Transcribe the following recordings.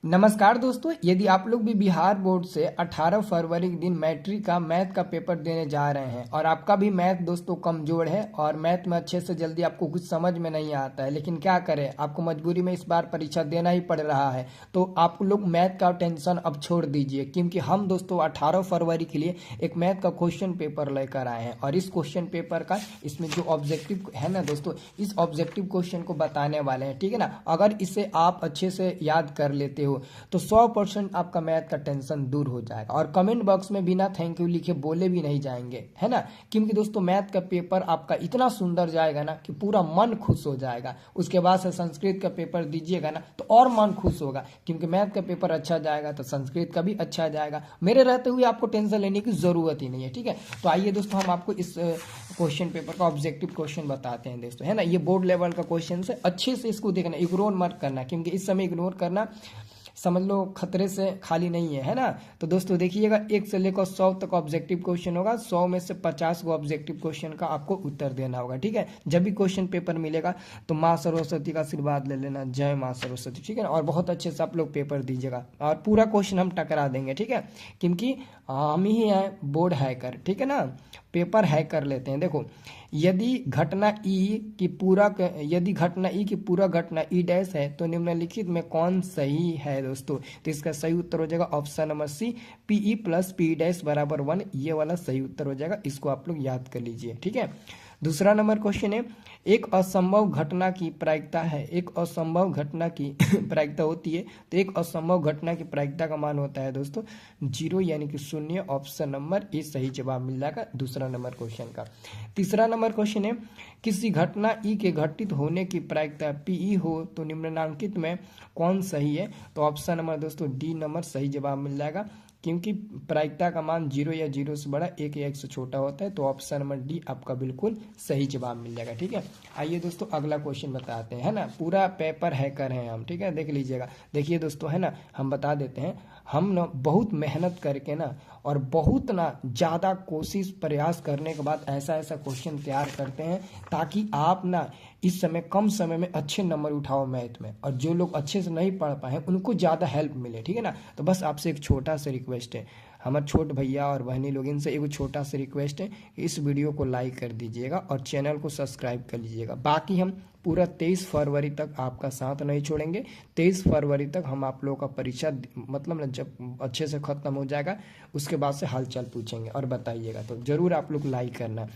नमस्कार दोस्तों, यदि आप लोग भी बिहार बोर्ड से 18 फरवरी के दिन मैट्रिक का मैथ का पेपर देने जा रहे हैं और आपका भी मैथ दोस्तों कमजोर है और मैथ में अच्छे से जल्दी आपको कुछ समझ में नहीं आता है, लेकिन क्या करें, आपको मजबूरी में इस बार परीक्षा देना ही पड़ रहा है। तो आप लोग मैथ का टेंशन अब छोड़ दीजिए, क्योंकि हम दोस्तों 18 फरवरी के लिए एक मैथ का क्वेश्चन पेपर लेकर आए हैं और इस क्वेश्चन पेपर का इसमें जो ऑब्जेक्टिव है ना दोस्तों, इस ऑब्जेक्टिव क्वेश्चन को बताने वाले हैं। ठीक है ना, अगर इसे आप अच्छे से याद कर लेते हो तो 100% आपका मैथ का टेंशन दूर हो जाएगा और कमेंट बॉक्स में बिना थैंक यू लिखे बोले भी नहीं जाएंगे, है ना। क्योंकि दोस्तों मैथ का पेपर आपका इतना सुंदर जाएगा ना कि पूरा मन खुश हो जाएगा। उसके बाद से संस्कृत का पेपर दीजिएगा ना तो और मन खुश होगा, क्योंकि मैथ का पेपर अच्छा जाएगा तो संस्कृत का भी अच्छा जाएगा। मेरे रहते हुए आपको टेंशन लेने की जरूरत ही नहीं है। ठीक है, तो आइए दोस्तों हम आपको इस क्वेश्चन पेपर का ऑब्जेक्टिव क्वेश्चन बताते हैं दोस्तों, है ना। ये बोर्ड लेवल का क्वेश्चन है, अच्छे से इसको देखना, इग्नोर मत करना, क्योंकि इस समय इग्नोर करना समझ लो खतरे से खाली नहीं है ना। तो दोस्तों देखिएगा, 1 से लेकर 100 तक ऑब्जेक्टिव क्वेश्चन होगा। 100 में से 50 को ऑब्जेक्टिव क्वेश्चन का आपको उत्तर देना होगा। ठीक है, जब भी क्वेश्चन पेपर मिलेगा तो माँ सरस्वती का आशीर्वाद ले लेना, जय माँ सरस्वती। ठीक है ना, और बहुत अच्छे से आप लोग पेपर दीजिएगा और पूरा क्वेश्चन हम टकरा देंगे। ठीक है, क्योंकि हम ही हैं बोर्ड हैकर। ठीक है ना, पेपर हैक कर लेते हैं। देखो, यदि घटना ई की पूरा घटना ई डैश है तो निम्नलिखित में कौन सही है दोस्तों। तो इसका सही उत्तर हो जाएगा option number C, P E plus P dash बराबर 1। ये वाला सही उत्तर हो जाएगा, इसको आप लोग याद कर लीजिए। ठीक है, दूसरा नंबर क्वेश्चन है, एक असंभव घटना की प्रायिकता है। एक असंभव घटना की प्रायिकता होती है, तो एक असंभव घटना की प्रायिकता का मान होता है दोस्तों 0, यानी कि 0। ऑप्शन नंबर ए सही जवाब मिल जाएगा दूसरा नंबर क्वेश्चन का। तीसरा नंबर क्वेश्चन है, किसी घटना ई के घटित होने की प्रायिकता पीई हो तो निम्नलिखित में कौन सही है। तो ऑप्शन नंबर दोस्तों डी नंबर सही जवाब मिल जाएगा, क्योंकि प्रायिकता का मान 0 या 0 से बड़ा, 1 या 1 से छोटा होता है। तो ऑप्शन नंबर डी आपका बिल्कुल सही जवाब मिल जाएगा। ठीक है, आइए दोस्तों अगला क्वेश्चन बताते हैं, है ना। पूरा पेपर हैकर हैं हम, ठीक है, देख लीजिएगा। देखिए दोस्तों, है ना, हम बता देते हैं, हम ना बहुत मेहनत करके ना और बहुत ना ज़्यादा कोशिश प्रयास करने के बाद ऐसा ऐसा क्वेश्चन तैयार करते हैं ताकि आप ना इस समय कम समय में अच्छे नंबर उठाओ मैथ में, और जो लोग अच्छे से नहीं पढ़ पाए उनको ज़्यादा हेल्प मिले। ठीक है ना, तो बस आपसे एक छोटा सा रिक्वेस्ट है, हमारे छोट भैया और बहनी लोग, इनसे एक छोटा सा रिक्वेस्ट है कि इस वीडियो को लाइक कर दीजिएगा और चैनल को सब्सक्राइब कर लीजिएगा। बाकी हम पूरा 23 फरवरी तक आपका साथ नहीं छोड़ेंगे। 23 फरवरी तक हम आप लोगों का परीक्षा मतलब ना जब अच्छे से ख़त्म हो जाएगा उसके बाद से हालचाल पूछेंगे और बताइएगा, तो ज़रूर आप लोग लाइक करना।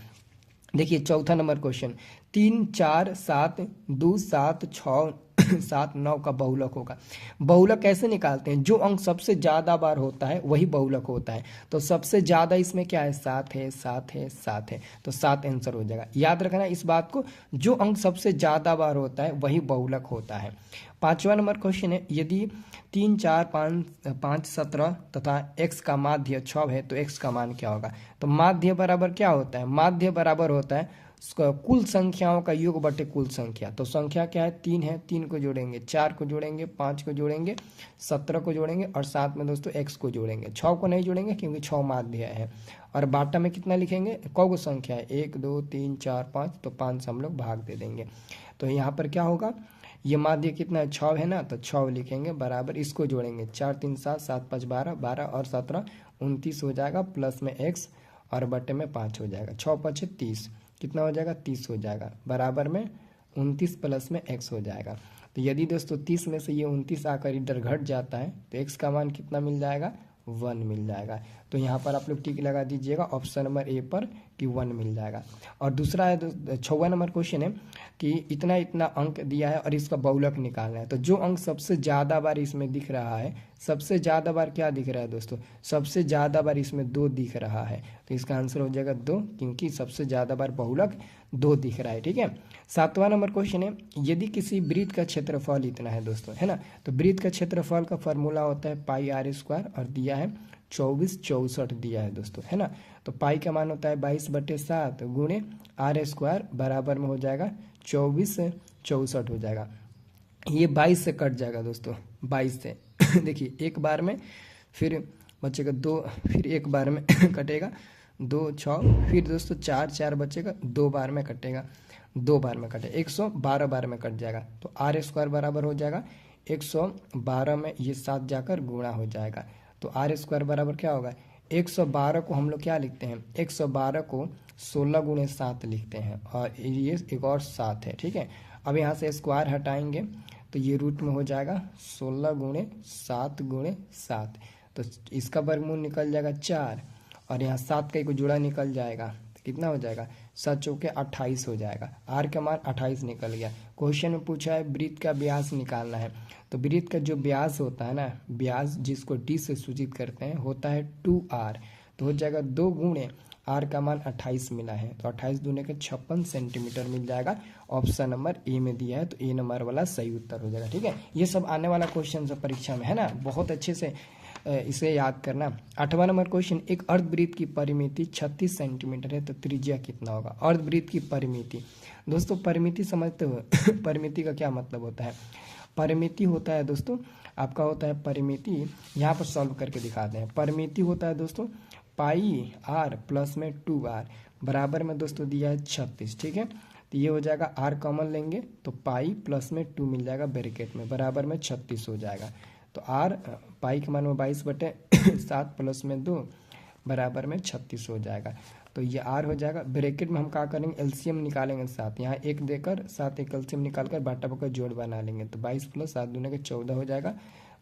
देखिए चौथा नंबर क्वेश्चन, 3 4 7 2 7 6 7 9 का बहुलक होगा। बहुलक कैसे निकालते हैं, जो अंक सबसे ज्यादा बार होता है वही बहुलक होता है। तो सबसे ज्यादा इसमें क्या है, 7 है, 7 है, 7 है, तो 7 आंसर हो जाएगा। याद रखना इस बात को, जो अंक सबसे ज्यादा बार होता है वही बहुलक होता है। पांचवा नंबर क्वेश्चन है, यदि 3 4 5 17 तथा x का माध्य 6 है तो x का मान क्या होगा। तो माध्य बराबर क्या होता है, माध्य बराबर होता है कुल संख्याओं का योग बटे कुल संख्या। तो संख्या क्या है, 3 है, 3 को जोड़ेंगे, 4 को जोड़ेंगे, 5 को जोड़ेंगे, 17 को जोड़ेंगे और साथ में दोस्तों x को जोड़ेंगे। 6 को नहीं जोड़ेंगे क्योंकि 6 माध्य है। और बाटा में कितना लिखेंगे, कौन संख्या है, 1 2 3 4 5, तो 5 से हम लोग भाग दे देंगे। तो यहाँ पर क्या होगा, ये माध्य कितना है, 6 है ना, तो 6 लिखेंगे बराबर, इसको जोड़ेंगे, 4 3 7 7 5 12, 12 और 17 29 हो जाएगा, प्लस में x और बटे में 5 हो जाएगा, 6 5 30, कितना हो जाएगा, 30 हो जाएगा, बराबर में 29 प्लस में x हो जाएगा। तो यदि दोस्तों 30 में से ये 29 आकर इधर घट जाता है तो x का मान कितना मिल जाएगा, 1 मिल जाएगा। तो यहाँ पर आप लोग टिक लगा दीजिएगा ऑप्शन नंबर ए पर कि 1 मिल जाएगा। और दूसरा है 6वां नंबर क्वेश्चन है कि इतना इतना अंक दिया है और इसका बहुलक निकालना है। तो जो अंक सबसे ज़्यादा बार इसमें दिख रहा है, सबसे ज़्यादा बार क्या दिख रहा है दोस्तों, सबसे ज़्यादा बार इसमें 2 दिख रहा है, तो इसका आंसर हो जाएगा 2, क्योंकि सबसे ज़्यादा बार बहुलक 2 दिख रहा है। ठीक है, 7वां नंबर क्वेश्चन है, यदि किसी वृत्त का क्षेत्रफल इतना है दोस्तों, है ना, तो वृत्त का क्षेत्रफल का फॉर्मूला होता है पाई r स्क्वायर और दिया है 24 64 दिया है दोस्तों, है ना। तो पाई का मान होता है 22/7 गुणे r स्क्वायर बराबर में हो जाएगा 24 64 हो जाएगा। ये 22 से कट जाएगा दोस्तों, 22 से देखिए एक बार में, फिर बचेगा 2, फिर एक बार में कटेगा 2 6, फिर दोस्तों 4 4 बचेगा, 2 बार में कटेगा, 2 बार में कटे 112 बार में कट जाएगा। तो r स्क्वायर बराबर हो जाएगा 112 में ये 7 जाकर गुणा हो जाएगा। तो आर स्क्वायर बराबर क्या होगा, 112 को हम लोग क्या लिखते हैं, 112 को 16 गुणे 7 लिखते हैं, और ये एक और 7 है, ठीक है। अब यहाँ से स्क्वायर हटाएंगे तो ये रूट में हो जाएगा 16 गुणे 7 गुणे 7, तो इसका वर्गमूल निकल जाएगा 4, और यहाँ 7 का एक जुड़ा निकल जाएगा, तो कितना हो जाएगा, 7 चौके 28 हो जाएगा। आर का मान 28 निकल गया। क्वेश्चन में पूछा है वृत्त का व्यास निकालना है, तो वृत्त का जो व्यास होता है ना, व्यास जिसको डी से सूचित करते हैं, होता है 2r, तो हो जाएगा 2 गुणे आर का मान 28 मिला है, तो 28 दूने के 56 सेंटीमीटर मिल जाएगा। ऑप्शन नंबर ए में दिया है, तो ए नंबर वाला सही उत्तर हो जाएगा, ठीक है। ये सब आने वाला क्वेश्चन है परीक्षा में, है ना, बहुत अच्छे से इसे याद करना। 8वां नंबर क्वेश्चन, एक अर्धवृत्त की परिमिति 36 सेंटीमीटर है, तो त्रिज्या कितना होगा। अर्धवृत्त की परिमिति, दोस्तों परिमिति समझते हो परिमिति का क्या मतलब होता है, परिमिति होता है दोस्तों आपका होता है परिमिति, यहाँ पर सॉल्व करके दिखाते हैं। परिमिति होता है दोस्तों पाई आर प्लस में 2r बराबर में दोस्तों दिया है 36, ठीक है। तो ये हो जाएगा आर कॉमन लेंगे तो पाई प्लस में 2 मिल जाएगा ब्रैकेट में, बराबर में 36 हो जाएगा। तो आर पाई के मान में 22/7 प्लस में 2 बराबर में 36 हो जाएगा। तो ये आर हो जाएगा, ब्रैकेट में हम क्या करेंगे, एलसीएम निकालेंगे 7, यहाँ 1 देकर 7 एक एलसीएम निकाल कर बाटा बकर जोड़ बना लेंगे, तो 22 + 7 दूने के 14 हो जाएगा,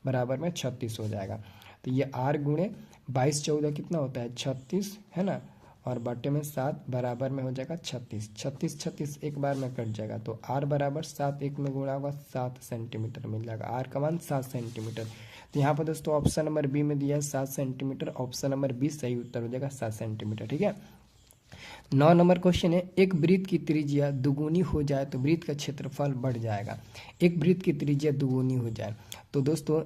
बराबर में 36 हो जाएगा। तो ये आर गुणे 22 14 कितना होता है 36, है ना, और बटे में 7 बराबर में हो जाएगा 36, 36 36 एक बार में कट जाएगा, तो आर बराबर 7 1 में गुणा होगा 7 सेंटीमीटर मिल जाएगा, आर का मान 7 सेंटीमीटर। तो यहाँ पर दोस्तों ऑप्शन नंबर बी में दिया है 7 सेंटीमीटर, ऑप्शन नंबर बी सही उत्तर हो जाएगा 7 सेंटीमीटर, ठीक है। 9 नंबर क्वेश्चन है, एक वृत्त की त्रिज्या दुगुनी हो जाए तो वृत्त का क्षेत्रफल बढ़ जाएगा। एक वृत्त की त्रिज्या दुगुनी हो जाए तो दोस्तों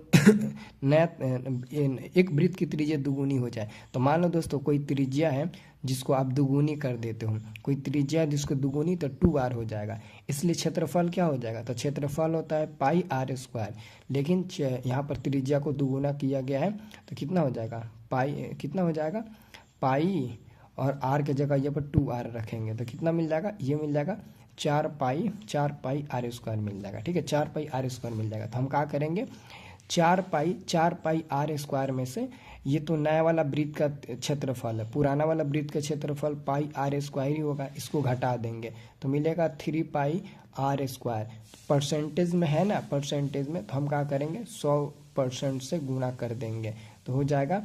एक वृत्त की त्रिज्या दुगुनी हो जाए तो मान लो दोस्तों कोई त्रिज्या है जिसको आप दुगुनी कर देते हो, कोई त्रिज्या जिसको दुगुनी, तो 2r हो जाएगा, इसलिए क्षेत्रफल क्या हो जाएगा, तो क्षेत्रफल होता है पाई आर स्क्वायर, लेकिन यहाँ पर त्रिज्या को दुगुना किया गया है तो कितना हो जाएगा, पाई कितना हो जाएगा, पाई और आर के जगह यहाँ पर 2r रखेंगे तो कितना मिल जाएगा, ये मिल जाएगा 4 पाई आर स्क्वायर मिल जाएगा, ठीक है, 4 पाई आर स्क्वायर मिल जाएगा। तो हम क्या करेंगे, 4 पाई आर स्क्वायर में से ये तो नया वाला वृत्त का क्षेत्रफल है, पुराना वाला वृत्त का क्षेत्रफल पाई आर स्क्वायर ही होगा, इसको घटा देंगे तो मिलेगा 3 पाई आर स्क्वायर। परसेंटेज में है ना, परसेंटेज में, तो हम क्या करेंगे 100% से गुणा कर देंगे तो हो जाएगा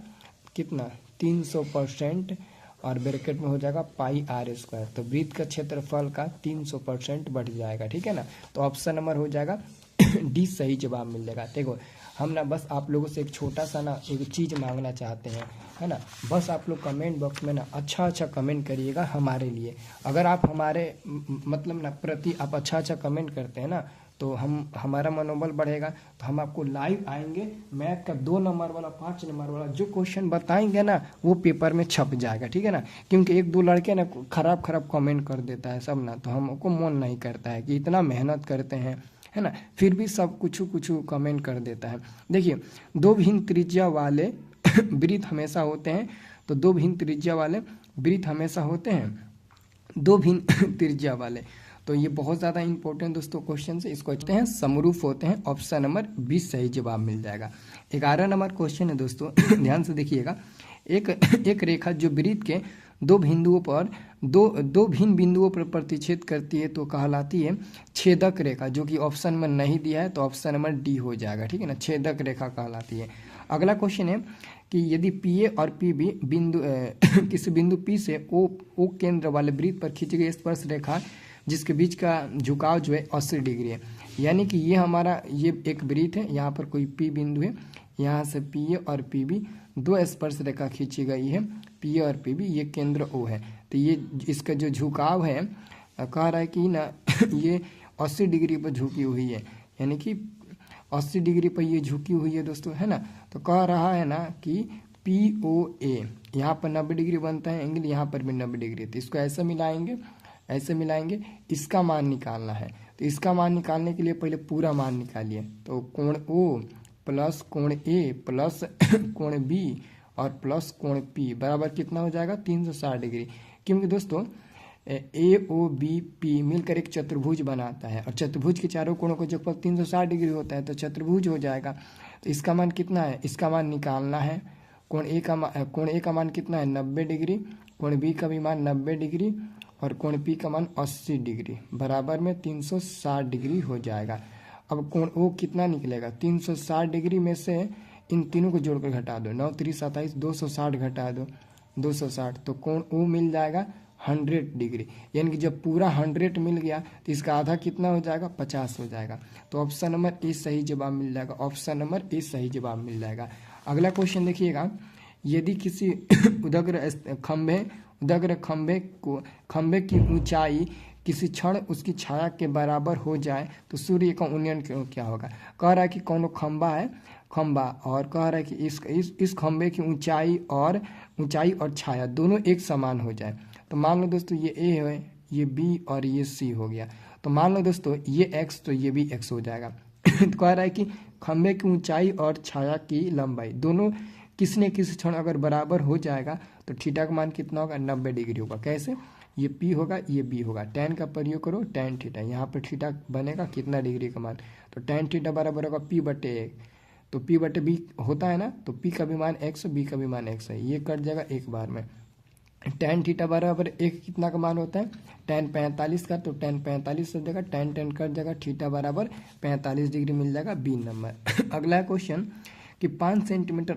कितना 300%, और ब्रैकेट में हो जाएगा पाई आर स्क्वायर, तो वृत्त का क्षेत्रफल का 300% बढ़ जाएगा, ठीक है ना। तो ऑप्शन नंबर हो जाएगा डी सही जवाब मिल जाएगा। देखो हम ना बस आप लोगों से एक छोटा सा ना एक चीज़ मांगना चाहते हैं, है ना, बस आप लोग कमेंट बॉक्स में ना अच्छा कमेंट करिएगा हमारे लिए। अगर आप हमारे मतलब ना प्रति आप अच्छा कमेंट करते हैं ना तो हमारा मनोबल बढ़ेगा, तो हम आपको लाइव आएंगे, मैथ का 2 नंबर वाला 5 नंबर वाला जो क्वेश्चन बताएंगे ना वो पेपर में छप जाएगा, ठीक है ना। क्योंकि 1-2 लड़के ना खराब कमेंट कर देता है सब ना, तो हमको मन नहीं करता है कि इतना मेहनत करते हैं, है ना, फिर भी सब कुछ कमेंट कर देता है। देखिए 2 भिन्न त्रिज्या वाले वृत्त हमेशा होते हैं, तो 2 भिन्न त्रिज्या वाले वृत्त हमेशा होते हैं, 2 भिन्न त्रिज्या वाले, तो ये बहुत ज़्यादा इंपॉर्टेंट दोस्तों क्वेश्चन है, इसको कहते हैं समरूप होते हैं, ऑप्शन नंबर 20 सही जवाब मिल जाएगा। 11 नंबर क्वेश्चन है दोस्तों ध्यान से देखिएगा, एक रेखा जो वृत्त के 2 बिंदुओं पर दो भिन्न बिंदुओं पर प्रतिच्छेद करती है तो कहलाती है छेदक रेखा, जो कि ऑप्शन में नहीं दिया है तो ऑप्शन नंबर डी हो जाएगा, ठीक है ना, छेदक रेखा कहलाती है। अगला क्वेश्चन है कि यदि पी ए और पी बी बिंदु किसी बिंदु पी से ओ केंद्र वाले वृत्त पर खींची गई स्पर्श रेखा जिसके बीच का झुकाव जो है 80 डिग्री है, यानी कि ये हमारा ये एक वृत्त है, यहाँ पर कोई पी बिंदु है, यहाँ से पी ए और पी बी 2 स्पर्श रेखा खींची गई है, पी ए और पी बी, ये केंद्र ओ है, तो ये इसका जो झुकाव है कह रहा है कि ना ये 80 डिग्री पर झुकी हुई है, यानी कि 80 डिग्री पर ये झुकी हुई है दोस्तों, है ना। तो कह रहा है ना कि पी ओ ए यहाँ पर 90 डिग्री बनता है एंगल, यहाँ पर भी 90 डिग्री, तो इसको ऐसे मिलाएंगे, इसका मान निकालना है। तो इसका मान निकालने के लिए पहले पूरा मान निकालिए, तो कोण ओ प्लस कोण ए प्लस कोण बी और प्लस कोण पी बराबर कितना हो जाएगा 360 डिग्री, क्योंकि दोस्तों ए ओ बी पी मिलकर एक चतुर्भुज बनाता है और चतुर्भुज के चारों कोणों का जोगफल 360 डिग्री होता है, तो चतुर्भुज हो जाएगा। तो इसका मान कितना है, इसका मान निकालना है। कोण ए का मान कितना है 90 डिग्री, कोण बी का भी मान 90 डिग्री और कोण पी का मान 80 डिग्री, बराबर में 360 डिग्री हो जाएगा। अब कोण ओ कितना निकलेगा, 360 डिग्री में से इन तीनों को जोड़कर घटा दो, 9 3 27, 260 घटा दो 260, तो कोण ओ मिल जाएगा 100 डिग्री। यानी कि जब पूरा 100 मिल गया तो इसका आधा कितना हो जाएगा, 50 हो जाएगा। तो ऑप्शन नंबर ए सही जवाब मिल जाएगा, ऑप्शन नंबर ए सही जवाब मिल जाएगा। अगला क्वेश्चन देखिएगा, यदि किसी उदग्र खंभे की ऊंचाई किसी क्षण उसकी छाया के बराबर हो जाए तो सूर्य का उन्नयन क्या होगा। कह रहा है कि कौन खंभा है, खंभा, और कह रहा है कि इस खंभे की ऊंचाई और छाया दोनों एक समान हो जाए। तो मान लो दोस्तों ये ए है, ये बी और ये सी हो गया। तो मान लो दोस्तों ये एक्स, तो ये भी एक्स हो जाएगा। तो कह रहा है कि खंभे की ऊंचाई और छाया की लंबाई दोनों किसी न किसी क्षण अगर बराबर हो जाएगा तो थीटा का मान कितना होगा, 90 डिग्री होगा। कैसे, ये पी होगा, ये बी होगा, tan का प्रयोग करो, tan थीटा, यहाँ पर थीटा बनेगा कितना डिग्री का मान, तो tan थीटा बराबर होगा पी बटे ए। तो पी बटे बी होता है ना, तो पी का भी मान एक्स, बी का भी मान एक्स है, ये कट जाएगा एक बार में। tan थीटा बराबर एक कितना का मान होता है, tan 45 का, तो tan 45 हो जाएगा, tan कट जाएगा, थीटा बराबर 45 डिग्री मिल जाएगा, बी नंबर। अगला क्वेश्चन कि 5 सेंटीमीटर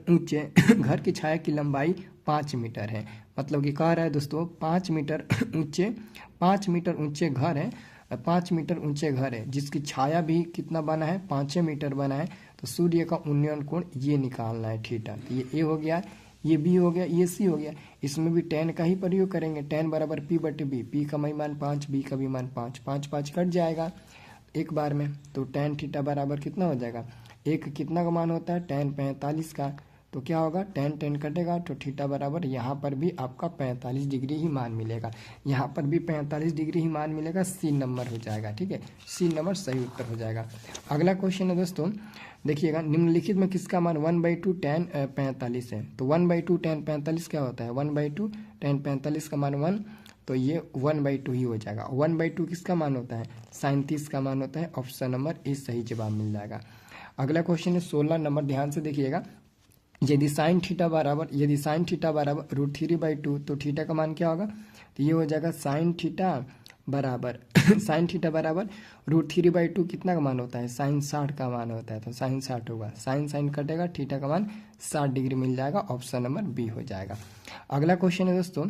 ऊंचे घर की छाया की लंबाई 5 मीटर है। मतलब कि कह रहा है दोस्तों 5 मीटर ऊंचे घर है, 5 मीटर ऊंचे घर है जिसकी छाया भी कितना बना है, 5 मीटर बना है। तो सूर्य का उन्नयन कोण ये निकालना है थीटा। तो ये ए हो गया, ये बी हो गया, ये सी हो गया। इसमें भी tan का ही प्रयोग करेंगे, tan बराबर पी बटे बी, पी का भी मान 5, बी का भी मान 5, 5 5 कट जाएगा एक बार में। तो tan थीटा बराबर कितना हो जाएगा, एक कितना का मान होता है, tan 45 का, तो क्या होगा, tan कटेगा तो थीटा बराबर यहाँ पर भी आपका 45 डिग्री ही मान मिलेगा, यहाँ पर भी 45 डिग्री ही मान मिलेगा, सी नंबर हो जाएगा। ठीक है, सी नंबर सही उत्तर हो जाएगा। अगला क्वेश्चन है दोस्तों, देखिएगा, निम्नलिखित में किसका मान 1/2 tan 45 है। तो 1/2 tan 45 क्या होता है, 1/2 tan 45 का मान 1, तो ये 1/2 ही हो जाएगा। 1/2 किसका मान होता है, sin 30 का मान होता है, ऑप्शन नंबर ए सही जवाब मिल जाएगा। अगला क्वेश्चन है 16 नंबर, ध्यान से देखिएगा, यदि sin थीटा बराबर √3/2 तो थीटा का मान क्या होगा, तो ये हो जाएगा sin थीटा बराबर √3/2 कितना का मान होता है, sin 60 का मान होता है, तो sin 60 होगा, sin कटेगा, थीटा का मान 60 डिग्री मिल जाएगा, ऑप्शन नंबर बी हो जाएगा। अगला क्वेश्चन है दोस्तों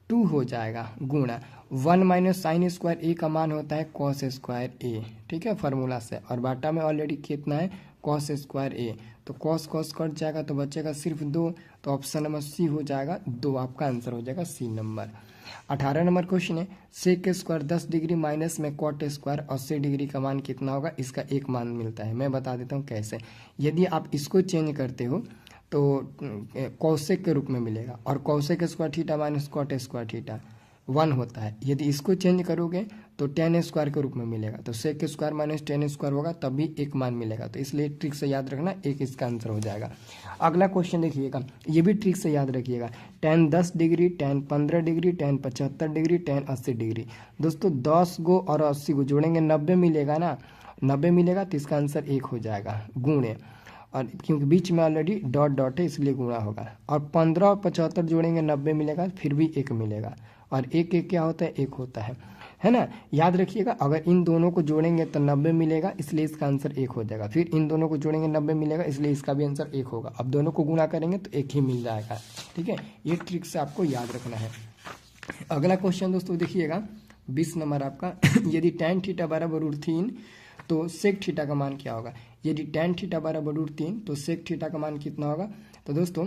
2 हो जाएगा गुणा 1 - sin स्क्वायर ए का मान होता है cos स्क्वायर ए, ठीक है, फार्मूला से, और बाटा में ऑलरेडी कितना है cos स्क्वायर ए, तो cos कट जाएगा तो बचेगा सिर्फ 2, तो ऑप्शन नंबर सी हो जाएगा 2, आपका आंसर हो जाएगा सी नंबर। 18 नंबर क्वेश्चन है, सेक स्क्वायर 10 डिग्री माइनस में कॉट स्क्वायर 80 डिग्री का मान कितना होगा, इसका एक मान मिलता है। मैं बता देता हूँ कैसे। यदि आप इसको चेंज करते हो तो कौशिक के रूप में मिलेगा, और cosec square theta minus cot square theta 1 होता है। यदि इसको चेंज करोगे तो tan स्क्वायर के रूप में मिलेगा, तो sec square minus tan square होगा तभी एक मान मिलेगा। तो इसलिए ट्रिक से याद रखना, एक इसका आंसर हो जाएगा। अगला क्वेश्चन देखिएगा, ये भी ट्रिक से याद रखिएगा, tan 10 degree, tan 15 degree, tan 75 degree, tan 80 degree. दोस्तों 10 को और 80 को जोड़ेंगे 90 मिलेगा ना, 90 मिलेगा तो इसका आंसर 1 हो जाएगा, गुणे, और क्योंकि बीच में ऑलरेडी डॉट है इसलिए गुणा होगा, और 15 और 75 जोड़ेंगे 90 मिलेगा, फिर भी 1 मिलेगा, और एक क्या होता है, 1 होता है ना। याद रखिएगा, अगर इन दोनों को जोड़ेंगे तो 90 मिलेगा, इसलिए इसका आंसर 1 हो जाएगा, फिर इन दोनों को जोड़ेंगे 90 मिलेगा, इसलिए इसका भी आंसर 1 होगा। अब दोनों को गुणा करेंगे तो 1 ही मिल जाएगा। ठीक है, ये ट्रिक से आपको याद रखना है। अगला क्वेश्चन दोस्तों देखिएगा 20 नंबर आपका, यदि tan थीटा बराबर √3 तो सेक थीटा का मान क्या होगा। यदि tan थीटा बराबर √3 तो सेक थीटा का मान कितना होगा। तो दोस्तों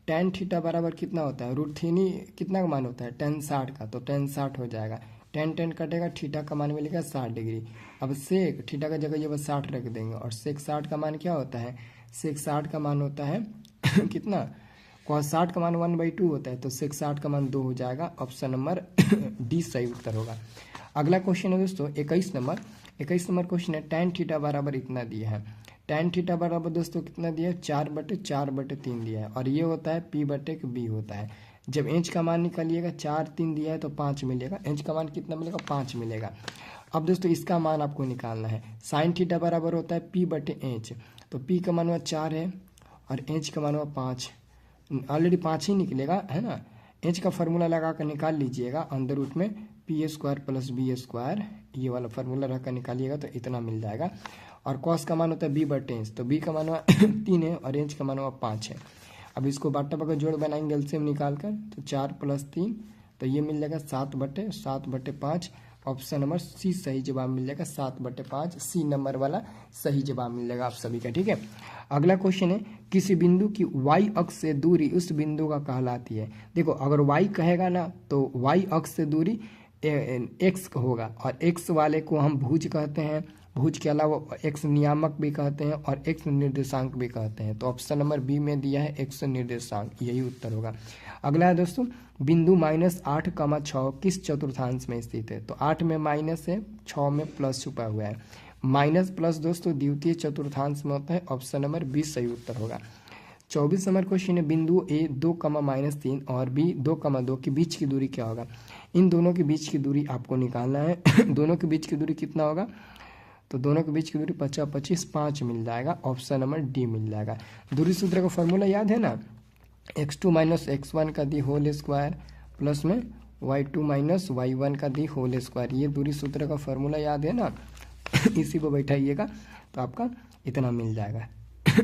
tan थीटा बराबर कितना होता है, √3 ही कितना का मान होता है, tan 60 का, तो tan 60 हो जाएगा, tan कटेगा, थीटा का मान मिलेगा 60 डिग्री। अब सेक थीटा का जगह ये बस 60 रख देंगे, और सेक 60 का मान क्या होता है, सेक 60 का मान होता है कितना, cos 60 का मान 1/2 होता है, तो सेक 60 का मान 2 हो जाएगा, ऑप्शन नंबर डी सही उत्तर होगा। अगला क्वेश्चन है दोस्तों 21 नंबर क्वेश्चन है, tan थीटा बराबर इतना दिया है, tan थीटा बराबर दोस्तों कितना दिया है, 4/3 दिया है, और ये होता है P/B होता है। जब एच का मान निकालिएगा 4 3 दिया है तो 5 मिलेगा, एच का मान कितना मिलेगा 5 मिलेगा। अब दोस्तों इसका मान आपको निकालना है। साइन थीटा बराबर होता है पी बटे एच, तो पी का मान हुआ 4 है और एच का मान हुआ 5, ऑलरेडी 5 ही निकलेगा है ना। एच का फार्मूला लगा कर निकाल लीजिएगा, अंदर रूट में P square plus B square, ये वाला फार्मूला रख कर निकालिएगा तो इतना मिल जाएगा। और कॉस का मान होता है बी बटे एच, तो बी का मान हुआ 3 है और एच का मान हुआ 5 है। अब इसको बाटा बका जोड़ बनाएंगे एलसीएम निकाल कर, तो 4 + 3 तो ये मिल जाएगा 7/5। ऑप्शन नंबर सी सही जवाब मिल जाएगा, 7/5 सी नंबर वाला सही जवाब मिल जाएगा आप सभी का। ठीक है, अगला क्वेश्चन है किसी बिंदु की y अक्ष से दूरी उस बिंदु का कहलाती है। देखो अगर y कहेगा ना तो y अक्ष से दूरी x होगा, और x वाले को हम भुज कहते हैं, भुज के अलावा x नियामक भी कहते हैं और x निर्देशांक भी कहते हैं। तो ऑप्शन नंबर बी में दिया है x निर्देशांक, यही उत्तर होगा। अगला है दोस्तों बिंदु -8,6 किस चतुर्थांश में स्थित है। तो 8 में माइनस है, 6 में प्लस छुपा हुआ है। माइनस प्लस दोस्तों द्वितीय चतुर्थांश में होता है, ऑप्शन नंबर बी सही उत्तर होगा। 24 नंबर क्वेश्चन है बिंदु ए 2,-3 और बी 2,2 के बीच की दूरी क्या होगा। इन दोनों के बीच की दूरी आपको निकालना है। दोनों के बीच की दूरी कितना होगा, तो दोनों के बीच की दूरी 50 25 5 मिल जाएगा, ऑप्शन नंबर डी मिल जाएगा। दूरी सूत्र का फॉर्मूला याद है ना, x2 - x1 का दी होल स्क्वायर प्लस में y2 - y1 का दी होल स्क्वायर, ये दूरी सूत्र का फॉर्मूला याद है ना। इसी को बैठाइएगा तो आपका इतना मिल जाएगा।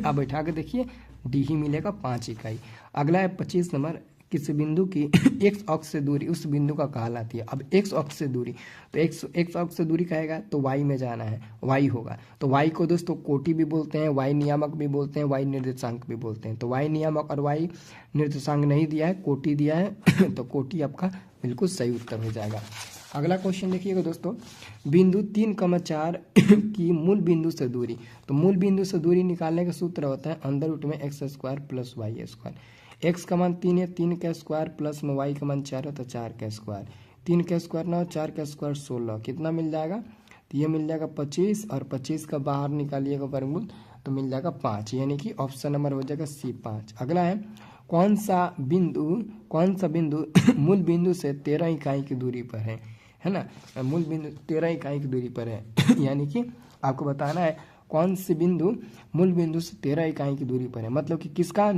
अब बैठा के देखिए डी ही मिलेगा 5 इकाई। अगला है 25 नंबर किसी बिंदु की x अक्ष से दूरी उस बिंदु का कहलाती है। अब x अक्ष से दूरी, तो x अक्ष से दूरी कहेगा तो y में जाना है, y होगा। तो y को दोस्तों कोटि भी बोलते हैं, y नियामक भी बोलते हैं, y निर्देशांक भी बोलते हैं। तो y नियामक और y निर्देशांक नहीं दिया है, कोटि दिया है। तो कोटि आपका बिल्कुल सही उत्तर हो जाएगा। अगला क्वेश्चन देखिएगा दोस्तों, बिंदु 3,4 की मूल बिंदु से दूरी। तो मूल बिंदु से दूरी निकालने का सूत्र होता है अंदर रूट में x² + y स्क्वायर। x का मान 3 है, 3 का स्क्वायर प्लस में y का मान 4 है तो 4 का स्क्वायर, 3 का स्क्वायर 9, 4 का स्क्वायर 16, कितना मिल जाएगा, तो ये मिल जाएगा 25 और 25 का बाहर निकालिएगा वर्गमूल तो मिल जाएगा 5, यानी कि ऑप्शन नंबर हो जाएगा C 5। अगला है कौन सा बिंदु मूल बिंदु से 13 इकाई की दूरी पर है ना। मूल बिंदु 13 इकाई की दूरी पर है। यानी कि आपको बताना है कौन सी बिंदु मूल बिंदु से 13 इकाई की दूरी पर है, मतलब कि किसका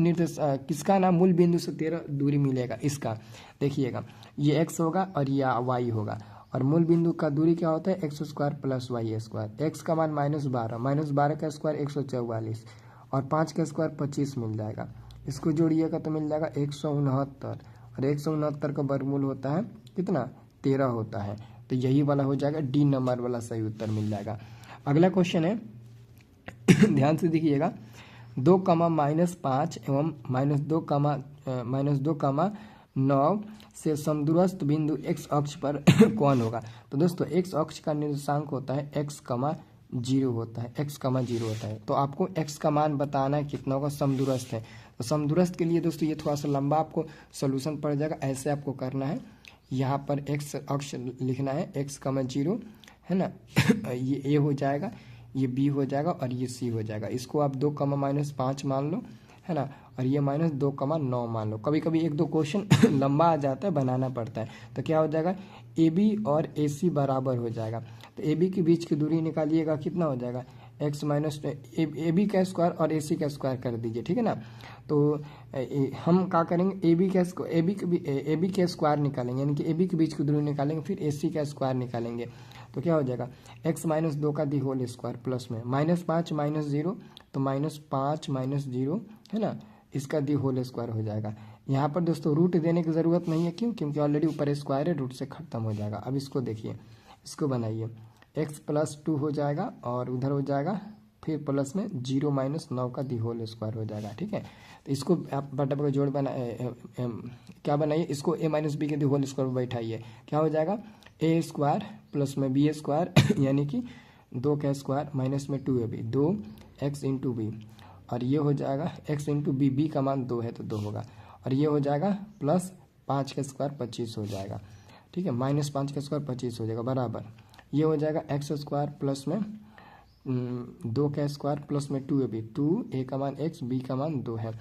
ना मूल बिंदु से 13 दूरी मिलेगा। इसका देखिएगा ये x होगा और ये y होगा, और मूल बिंदु का दूरी क्या होता है x² + y स्क्वायर। x का मान -12 का स्क्वायर 144 और 5 का स्क्वायर 25 मिल जाएगा। इसको जोड़िएगा तो मिल जाएगा 169, और 169 का वर्गमूल होता है कितना, 13 होता है। तो यही वाला हो जाएगा, डी नंबर वाला सही उत्तर मिल जाएगा। अगला क्वेश्चन है ध्यान से देखिएगा, 2, -5 एवं -2,9 से समदूरस्थ बिंदु x अक्ष पर कौन होगा। तो दोस्तों x अक्ष का निर्देशांक होता है x, 0 होता है, x, 0 होता है। तो आपको x का मान बताना है कितना होगा, समदूरस्थ है। तो समदूरस्थ के लिए दोस्तों ये थोड़ा सा लंबा आपको सोल्यूशन पड़ जाएगा, ऐसे आपको करना है। यहाँ पर x अक्ष लिखना है x, 0 है ना। ये a हो जाएगा, ये b हो जाएगा और ये c हो जाएगा। इसको आप 2, -5 मान लो है ना, और ये -2,9 मान लो। कभी कभी 1-2 क्वेश्चन लंबा आ जाता है, बनाना पड़ता है। तो क्या हो जाएगा, AB और AC बराबर हो जाएगा। तो AB के बीच की दूरी निकालिएगा, कितना हो जाएगा, x AB का स्क्वायर और AC का स्क्वायर कर दीजिए, ठीक है ना। तो हम क्या करेंगे, AB के स्क्वायर निकालेंगे, यानी कि AB के बीच की दूरी निकालेंगे, फिर AC का स्क्वायर निकालेंगे। तो क्या हो जाएगा, x - 2 का दी होल स्क्वायर प्लस में -5 -0 तो -5 -0 है ना, इसका दी होल स्क्वायर हो जाएगा। यहाँ पर दोस्तों रूट देने की ज़रूरत नहीं है, क्यों, क्योंकि ऑलरेडी ऊपर स्क्वायर है, रूट से खत्म हो जाएगा। अब इसको देखिए, इसको बनाइए, x + 2 हो जाएगा और उधर हो जाएगा फिर प्लस में 0 - 9 का दी होल स्क्वायर हो जाएगा, ठीक है। तो इसको आप बटा बटा जोड़ क्या बनाइए, इसको a - b के दी होल स्क्वायर बैठाइए, क्या हो जाएगा, a² प्लस में b² यानी कि 2 का स्क्वायर माइनस में 2ab, 2x × b, और ये हो जाएगा x × b, b का मान 2 है तो 2 होगा, और ये हो जाएगा प्लस 5 का स्क्वायर 25 हो जाएगा, ठीक है, -5 का स्क्वायर 25 हो जाएगा बराबर, ये हो जाएगा x² प्लस में 2 का स्क्वायर प्लस में 2ab, 2 a का मान x, b का मान 2 है,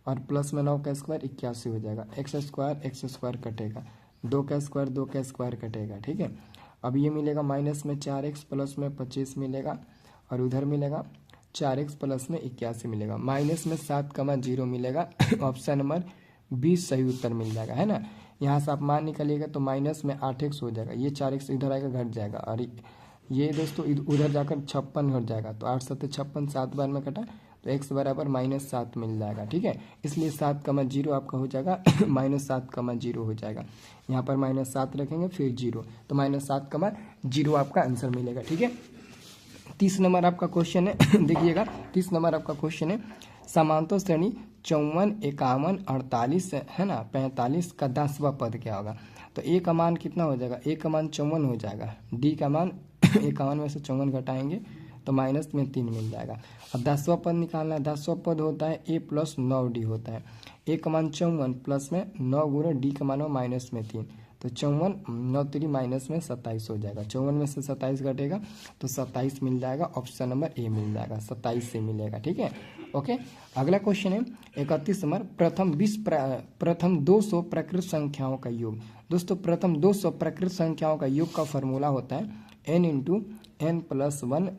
और प्लस में 9 का स्क्वायर 81 हो जाएगा। एक्स स्क्वायर कटेगा, 2 का स्क्वायर कटेगा, ठीक है। अब ये मिलेगा माइनस में 4x प्लस में 25 मिलेगा और उधर मिलेगा 4x प्लस में 81 मिलेगा। माइनस में 7,0 मिलेगा। ऑप्शन नंबर 20 सही उत्तर मिल जाएगा, है ना। यहाँ से आप मान निकालिएगा तो माइनस में 8x हो जाएगा, ये 4x इधर आएगा घट जाएगा और ये दोस्तों उधर जाकर 56 घट जाएगा। तो 8 7 56, 7 बार में कटा तो x बराबर -7 मिल जाएगा, ठीक है। इसलिए 7,0 आपका हो जाएगा -7,0 हो जाएगा। यहाँ पर -7 रखेंगे फिर 0, तो -7,0 आपका आंसर मिलेगा, ठीक है। 30 नंबर आपका क्वेश्चन है। देखिएगा 30 नंबर आपका क्वेश्चन है, समांतर श्रेणी 54, 51, 48 है ना 45 का 10वां पद क्या होगा। तो ए का मान कितना हो जाएगा, ए का मान 54 हो जाएगा, डी का मान 51 में से 54 घटाएंगे तो माइनस में 3 मिल जाएगा। अब 10वां पद निकालना है, 10वां पद होता है ए प्लस 9d होता है। ए का मान 54 प्लस में 9 गुणे डी का मान माइनस में 3, तो 54 9 3 माइनस में 27 हो जाएगा। 54 में से 27 घटेगा तो 27 मिल जाएगा। ऑप्शन नंबर ए मिल जाएगा, 27 से मिलेगा, ठीक है। ओके, अगला क्वेश्चन है 31 नंबर, प्रथम 200 प्रकृत संख्याओं का योग। दोस्तों प्रथम 200 प्रकृत संख्याओं का योग का फॉर्मूला होता है n इंटू n प्लस 1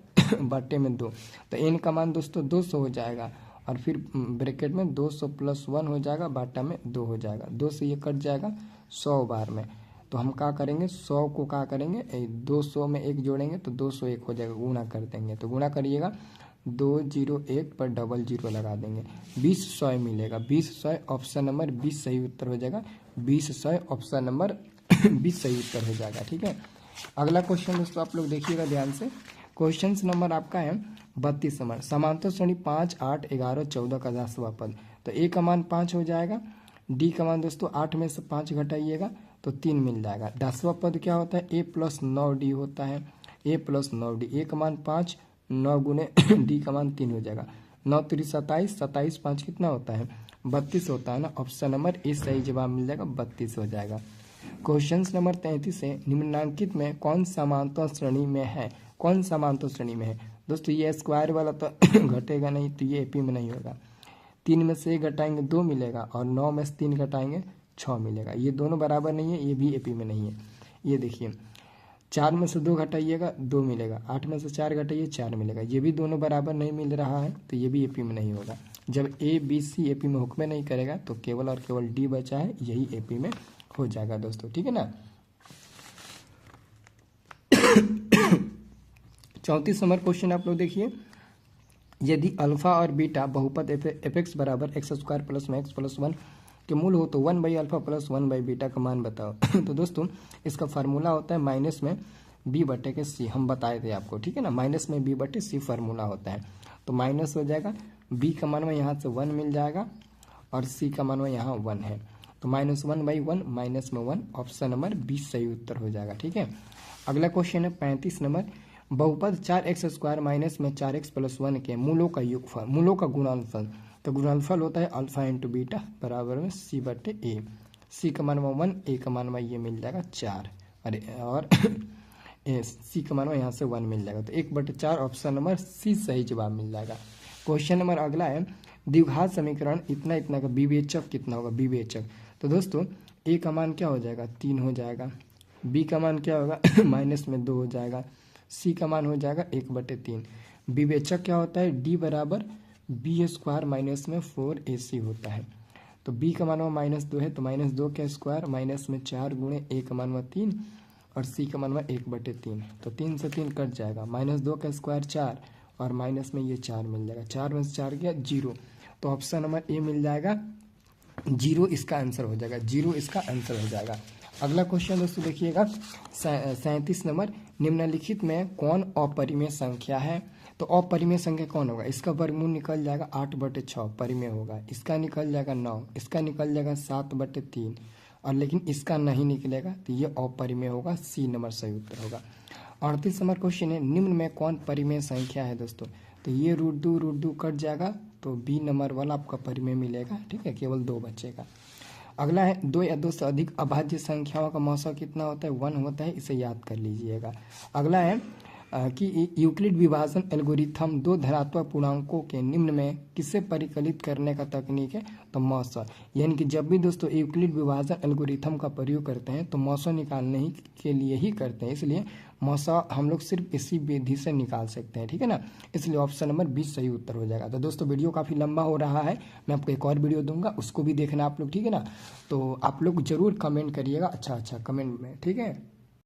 बटे में 2। तो n का मान दोस्तों 200 हो जाएगा और फिर ब्रैकेट में 200 प्लस 1 हो जाएगा, बाटा में 2 हो जाएगा। 2 से ये कट जाएगा 100 बार में, तो हम क्या करेंगे 100 को क्या करेंगे 200 में 1 जोड़ेंगे तो 201 हो जाएगा, गुणा कर देंगे। तो गुणा करिएगा 201 पर डबल 0 लगा देंगे, 20 मिलेगा। 20 ऑप्शन नंबर 20 सही उत्तर हो जाएगा। 20 ऑप्शन नंबर 20 सही उत्तर हो जाएगा, ठीक है। अगला क्वेश्चन दोस्तों आप लोग देखिएगा ध्यान से। क्वेश्चन नंबर आपका है 32 नंबर, समांतर श्रेणी 5, 8, 11, 14 का 10वां पद। तो ए का मान 5 हो जाएगा, डी का मान दोस्तों 8 में से 5 घटाइएगा तो 3 मिल जाएगा। 10वां पद क्या होता है, ए प्लस 9d होता है, ए प्लस 9d। ए का मान 5, 9 गुने डी का मान 3 हो जाएगा। 9 3 27, 27 5 कितना होता है 32 होता है ना। ऑप्शन नंबर ए सही जवाब मिल जाएगा, 32 हो जाएगा। क्वेश्चन नंबर 33 है, निम्नलिखित में कौन समांतर श्रेणी में है, कौन समांतर श्रेणी में है। दोस्तों ये स्क्वायर वाला तो घटेगा नहीं, तो ये एपी में नहीं होगा। 3 में से 1 घटाएंगे 2 मिलेगा और 9 में से 3 घटाएंगे 6 मिलेगा। ये दोनों बराबर नहीं है, ये भी एपी में नहीं है। ये देखिए 4 में से 2 घटाइएगा 2 मिलेगा, 8 में से 4 घटाइए 4 मिलेगा। ये भी दोनों बराबर नहीं मिल रहा है, तो ये भी एपी में नहीं होगा। जब ए बी सी एपी में हुक्म नहीं करेगा तो केवल और केवल डी बचा है, यही एपी में हो जाएगा दोस्तों, ठीक है ना। 34 नंबर क्वेश्चन आप लोग देखिए, यदि अल्फा और बीटा बहुपद एफ एक्स बराबर एक्स स्क्वायर प्लस में एक्स प्लस 1 के मूल हो तो 1 by alpha plus 1 by beta का मान बताओ। तो दोस्तों इसका फार्मूला होता है माइनस में बी बटे के सी, हम बताए थे आपको, ठीक है ना। माइनस में बी बटे सी फार्मूला होता है। तो माइनस हो जाएगा, बी का मान में यहाँ से 1 मिल जाएगा और सी का मान में यहाँ 1 है, तो -1 बाई 1 माइनस में 1। ऑप्शन नंबर 20 सही उत्तर हो जाएगा, ठीक है। अगला क्वेश्चन है 35 नंबर, बहुपद 4x स्क्वायर माइनस में 4x प्लस 1 के मूलों का योगफल, मूलों का गुणनफल। तो गुणनफल होता है अल्फा इंटू बीटा बराबर में सी बटे ए। सी का मान में 1, ए का मान में ये मिल जाएगा 4, अरे और सी का मान में यहाँ से 1 मिल जाएगा, तो 1/4 ऑप्शन नंबर सी सही जवाब मिल जाएगा। क्वेश्चन नंबर अगला है, द्विघात समीकरण इतना इतना का विवेचक कितना होगा, विवेचक। तो दोस्तों ए का मान क्या हो जाएगा 3 हो जाएगा, बी का मान क्या होगा माइनस में 2 हो जाएगा, सी का मान हो जाएगा 1/3। विवेचक क्या होता है, डी बराबर बी स्क्वायर माइनस में 4ac होता है। तो बी का मान में -2 है, तो -2 का स्क्वायर माइनस में 4 गुणे ए का मान में 3 और सी का मान में 1/3। तो 3 से 3 कट जाएगा, -2 का स्क्वायर 4 और माइनस में ये 4 मिल जाएगा, 4 में से 4 गया 0। तो ऑप्शन नंबर ए मिल जाएगा 0, इसका आंसर हो जाएगा, 0 इसका आंसर हो जाएगा। अगला क्वेश्चन दोस्तों देखिएगा 37 नंबर, निम्नलिखित में कौन अपरिमेय संख्या है। तो अपरिमेय संख्या कौन होगा, इसका वर्गमूल निकल जाएगा 8/6 परिमेय होगा, इसका निकल जाएगा 9, इसका निकल जाएगा 7/3 और लेकिन इसका नहीं निकलेगा, तो ये अपरिमेय होगा, सी नंबर सही उत्तर होगा। 38 नंबर क्वेश्चन है, निम्न में कौन परिमेय संख्या है दोस्तों। तो ये √2 कट जाएगा, तो बी नंबर वाला आपका परिमेय मिलेगा, ठीक है, केवल 2 बचेगा। अगला है 2 या 2 से अधिक अभाज्य संख्याओं का मौसा कितना होता है, 1 होता है, इसे याद कर लीजिएगा। अगला है कि यूक्लिड विभाजन एल्गोरिथम दो धनात्मक पूर्णांकों के निम्न में किसे परिकलित करने का तकनीक है, तो मौसा। यानी कि जब भी दोस्तों यूक्लिड विभाजन एल्गोरिथम का प्रयोग करते हैं तो मौसा निकालने ही के लिए ही करते हैं, इसलिए मौसा हम लोग सिर्फ इसी विधि से निकाल सकते हैं, ठीक है ना। इसलिए ऑप्शन नंबर 20 सही उत्तर हो जाएगा। तो दोस्तों वीडियो काफ़ी लंबा हो रहा है, मैं आपको एक और वीडियो दूंगा, उसको भी देखना आप लोग, ठीक है ना। तो आप लोग जरूर कमेंट करिएगा अच्छा कमेंट में, ठीक है।